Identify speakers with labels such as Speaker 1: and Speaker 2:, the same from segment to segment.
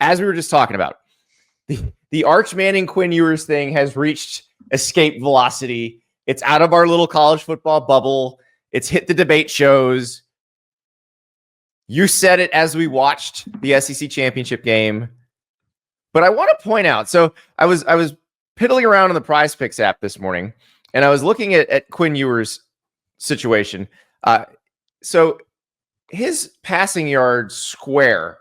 Speaker 1: as we were just talking about, the Arch Manning Quinn Ewers thing has reached escape velocity. It's out of our little college football bubble. It's hit the debate shows. You said it as we watched the SEC championship game. But I want to point out, so I was piddling around in the PrizePicks app this morning, and I was looking at Quinn Ewers' situation. So his passing yard square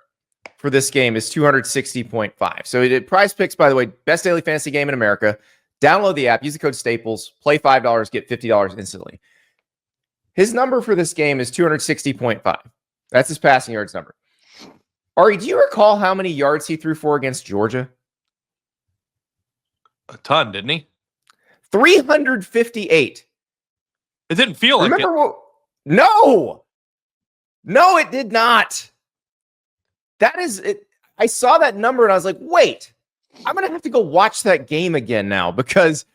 Speaker 1: for this game is 260.5. So it PrizePicks, by the way, best daily fantasy game in America. Download the app, use the code Staples, play $5, get $50 instantly. His number for this game is 260.5. That's his passing yards number. Ari, do you recall how many yards he threw for against Georgia?
Speaker 2: A ton, didn't he?
Speaker 1: 358.
Speaker 2: It didn't feel like it.
Speaker 1: No, it did not. That is it. I saw that number and I was like, wait, I'm going to have to go watch that game again now, because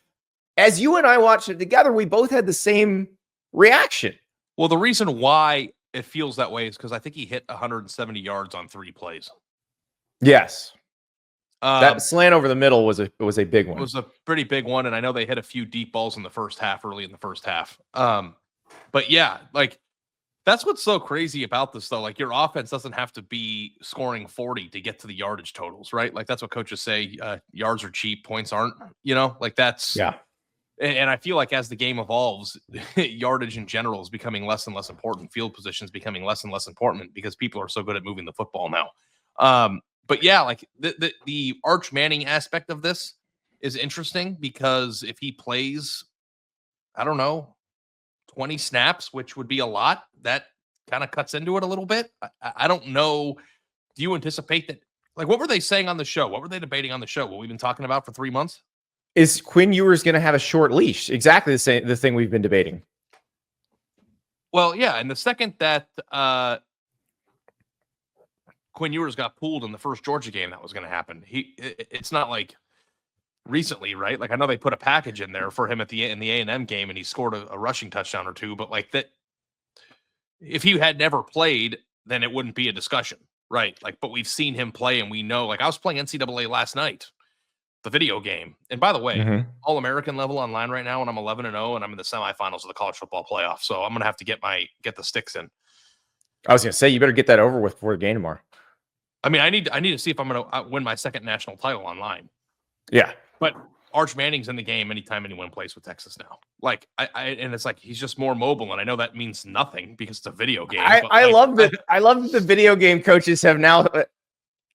Speaker 1: as you and I watched it together, we both had the same reaction.
Speaker 2: Well, the reason why it feels that way is because I think he hit 170 yards on 3 plays.
Speaker 1: Yes. That slant over the middle was a big one.
Speaker 2: It was a pretty big one, and I know they hit a few deep balls in the first half, early in the first half. But yeah, like, that's what's so crazy about this, though. Like, your offense doesn't have to be scoring 40 to get to the yardage totals, right? Like, that's what coaches say. Yards are cheap, points aren't. You know, like, that's
Speaker 1: yeah.
Speaker 2: And I feel like as the game evolves, yardage in general is becoming less and less important. Field positions becoming less and less important because people are so good at moving the football now. But yeah, like the Arch Manning aspect of this is interesting, because if he plays, I don't know, 20 snaps, which would be a lot, that kind of cuts into it a little bit. I don't know. Do you anticipate that? Like, what were they saying on the show? What were they debating on the show? What we've been talking about for 3 months?
Speaker 1: Is Quinn Ewers going to have a short leash? Exactly the thing we've been debating.
Speaker 2: Well, yeah, and the second that Quinn Ewers got pulled in the first Georgia game, that was going to happen. It's not like recently, right? Like, I know they put a package in there for him in the A&M game, and he scored a rushing touchdown or two. But like that, if he had never played, then it wouldn't be a discussion, right? Like, but we've seen him play, and we know. Like, I was playing NCAA last night, the video game. And by the way, All-American level online right now, and I'm 11-0, and I'm in the semifinals of the college football playoff. So I'm going to have to get the sticks in.
Speaker 1: I was going to say, you better get that over with before the game tomorrow.
Speaker 2: I mean, I need to see if I'm going to win my second national title online.
Speaker 1: Yeah.
Speaker 2: But Arch Manning's in the game anytime anyone plays with Texas now. Like, and it's like, he's just more mobile. And I know that means nothing because it's a video game.
Speaker 1: I love that the video game coaches have now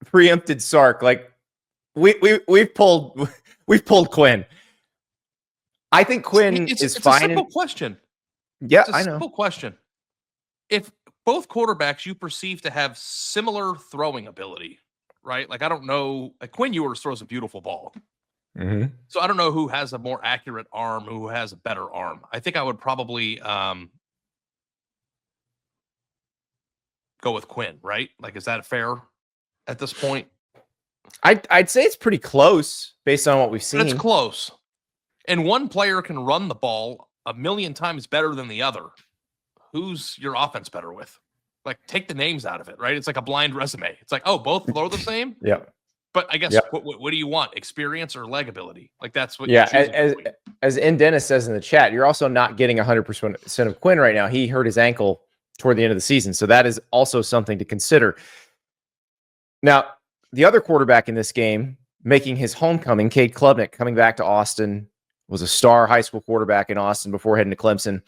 Speaker 1: preempted Sark. Like, We've pulled Quinn. I think Quinn is fine.
Speaker 2: It's a simple question.
Speaker 1: Yeah,
Speaker 2: it's a simple question. If both quarterbacks you perceive to have similar throwing ability, right? Like, I don't know. Like, Quinn Ewers throws a beautiful ball. So I don't know who has a more accurate arm, who has a better arm. I think I would probably go with Quinn, right? Like, is that fair at this point?
Speaker 1: I'd say it's pretty close based on what we've seen.
Speaker 2: But it's close. And one player can run the ball a million times better than the other. Who's your offense better with? Like, take the names out of it, right? It's like a blind resume. It's like, oh, both throw the same?
Speaker 1: Yeah.
Speaker 2: But I guess what do you want? Experience or leg ability? Like, that's what
Speaker 1: as N. Dennis says in the chat, you're also not getting 100% of Quinn right now. He hurt his ankle toward the end of the season. So that is also something to consider. Now, the other quarterback in this game, making his homecoming, Cade Klubnik, coming back to Austin, was a star high school quarterback in Austin before heading to Clemson.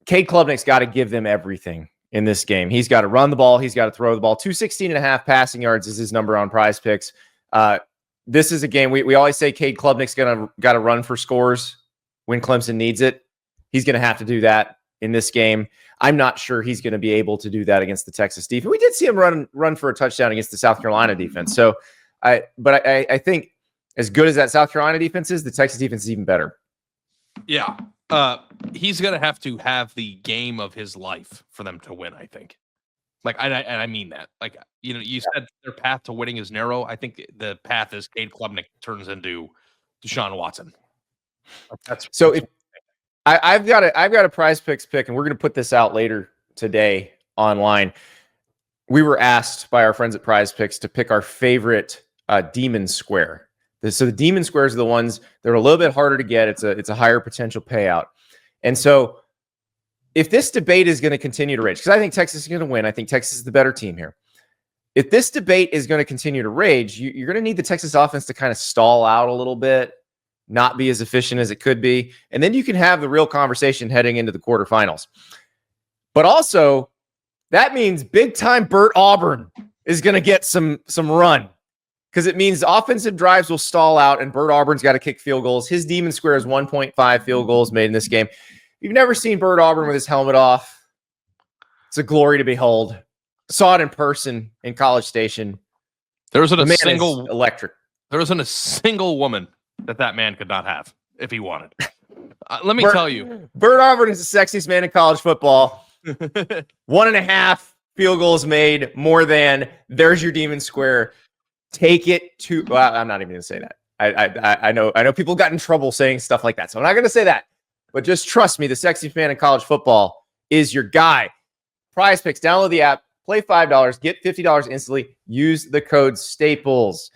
Speaker 1: Cade Klubnik's got to give them everything in this game. He's got to run the ball. He's got to throw the ball. 216.5 passing yards is his number on PrizePicks. This is a game we always say Cade Klubnik's got to run for scores when Clemson needs it. He's going to have to do that in this game. I'm not sure he's going to be able to do that against the Texas defense. We did see him run for a touchdown against the South Carolina defense. So, I think as good as that South Carolina defense is, the Texas defense is even better.
Speaker 2: Yeah. He's going to have the game of his life for them to win, I think. Like, I mean that. Like, you said their path to winning is narrow. I think the path is Cade Klubnik turns into Deshaun Watson.
Speaker 1: I've got a PrizePicks pick, and we're going to put this out later today online. we were asked by our friends at PrizePicks to pick our favorite demon square. So the demon squares are the ones that are a little bit harder to get. It's a higher potential payout. And so if this debate is going to continue to rage, because I think Texas is going to win. I think Texas is the better team here. If this debate is going to continue to rage, you're going to need the Texas offense to kind of stall out a little bit, not be as efficient as it could be. And then you can have the real conversation heading into the quarterfinals. But also, that means big-time Burt Auburn is going to get some run, because it means offensive drives will stall out, and Burt Auburn's got to kick field goals. His demon square is 1.5 field goals made in this game. If you've never seen Burt Auburn with his helmet off, it's a glory to behold. Saw it in person in College Station.
Speaker 2: There wasn't
Speaker 1: The
Speaker 2: a
Speaker 1: man
Speaker 2: single
Speaker 1: is electric.
Speaker 2: There wasn't a single woman that man could not have if he wanted. Let me tell you,
Speaker 1: Burt Auburn is the sexiest man in college football. 1.5 field goals made, more than. There's your demon square. Take it to. Well, I'm not even going to say that. I know people got in trouble saying stuff like that, so I'm not going to say that. But just trust me, the sexiest man in college football is your guy. PrizePicks. Download the app. Play $5. Get $50 instantly. Use the code STAPLES.